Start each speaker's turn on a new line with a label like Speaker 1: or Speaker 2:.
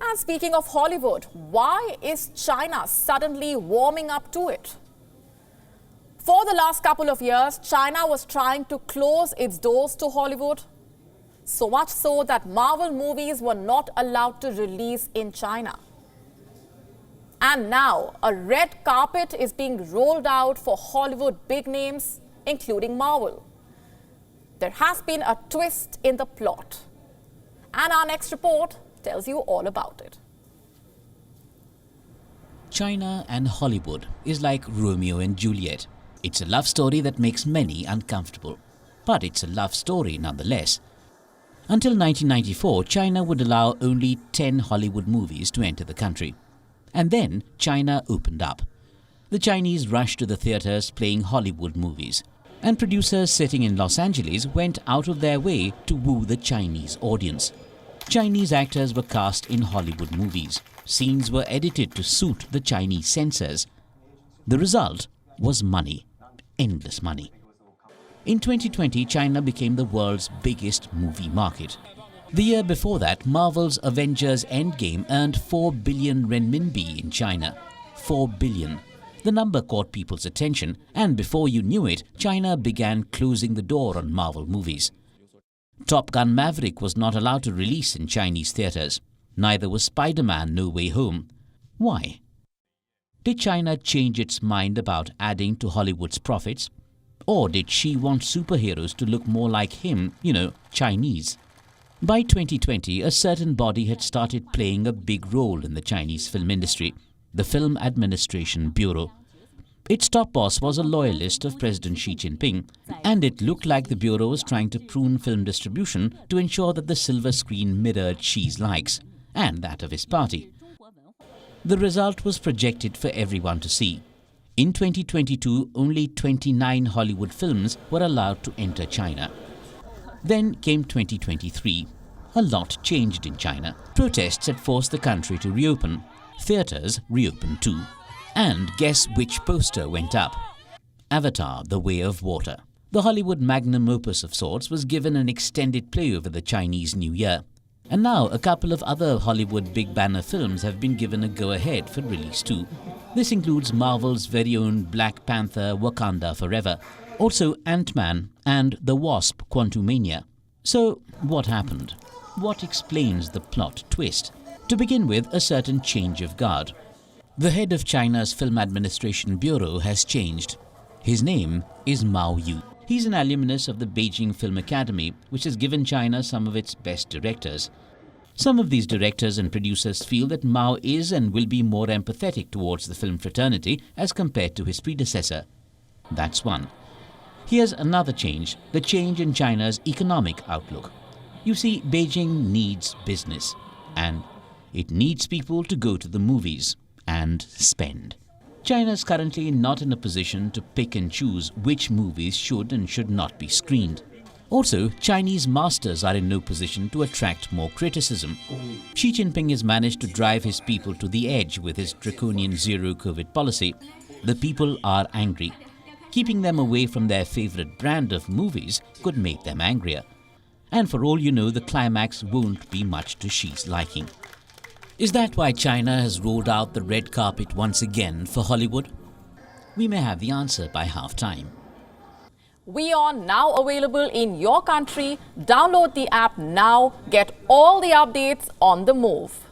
Speaker 1: And speaking of Hollywood, why is China suddenly warming up to it? For the last couple of years, China was trying to close its doors to Hollywood. So much so that Marvel movies were not allowed to release in China. And now, a red carpet is being rolled out for Hollywood big names, including Marvel. There has been a twist in the plot. And our next report tells you all about it.
Speaker 2: China and Hollywood is like Romeo and Juliet. It's a love story that makes many uncomfortable. But it's a love story nonetheless. Until 1994, China would allow only 10 Hollywood movies to enter the country. And then China opened up. The Chinese rushed to the theatres playing Hollywood movies. And producers sitting in Los Angeles went out of their way to woo the Chinese audience. Chinese actors were cast in Hollywood movies. Scenes were edited to suit the Chinese censors. The result was money. Endless money. In 2020, China became the world's biggest movie market. The year before that, Marvel's Avengers Endgame earned 4 billion renminbi in China. 4 billion. The number caught people's attention, and before you knew it, China began closing the door on Marvel movies. Top Gun Maverick was not allowed to release in Chinese theatres. Neither was Spider-Man No Way Home. Why? Did China change its mind about adding to Hollywood's profits? Or did she want superheroes to look more like him, Chinese? By 2020, a certain body had started playing a big role in the Chinese film industry, the Film Administration Bureau. Its top boss was a loyalist of President Xi Jinping, and it looked like the bureau was trying to prune film distribution to ensure that the silver screen mirrored Xi's likes, and that of his party. The result was projected for everyone to see. In 2022, only 29 Hollywood films were allowed to enter China. Then came 2023. A lot changed in China. Protests had forced the country to reopen. Theatres reopened too. And guess which poster went up? Avatar: The Way of Water. The Hollywood magnum opus of sorts was given an extended play over the Chinese New Year. And now a couple of other Hollywood big banner films have been given a go-ahead for release too. This includes Marvel's very own Black Panther: Wakanda Forever, also Ant-Man and The Wasp: Quantumania. So what happened? What explains the plot twist? To begin with, a certain change of guard. The head of China's Film Administration Bureau has changed. His name is Mao Yu. He's an alumnus of the Beijing Film Academy, which has given China some of its best directors. Some of these directors and producers feel that Mao is and will be more empathetic towards the film fraternity as compared to his predecessor. That's one. Here's another change, the change in China's economic outlook. You see, Beijing needs business, and it needs people to go to the movies and spend. China is currently not in a position to pick and choose which movies should and should not be screened. Also, Chinese masters are in no position to attract more criticism. Xi Jinping has managed to drive his people to the edge with his draconian zero-COVID policy. The people are angry. Keeping them away from their favorite brand of movies could make them angrier. And for all you know, the climax won't be much to Xi's liking. Is that why China has rolled out the red carpet once again for Hollywood? We may have the answer by half-time.
Speaker 1: WION now available in your country. Download the app now. Get all the updates on the move.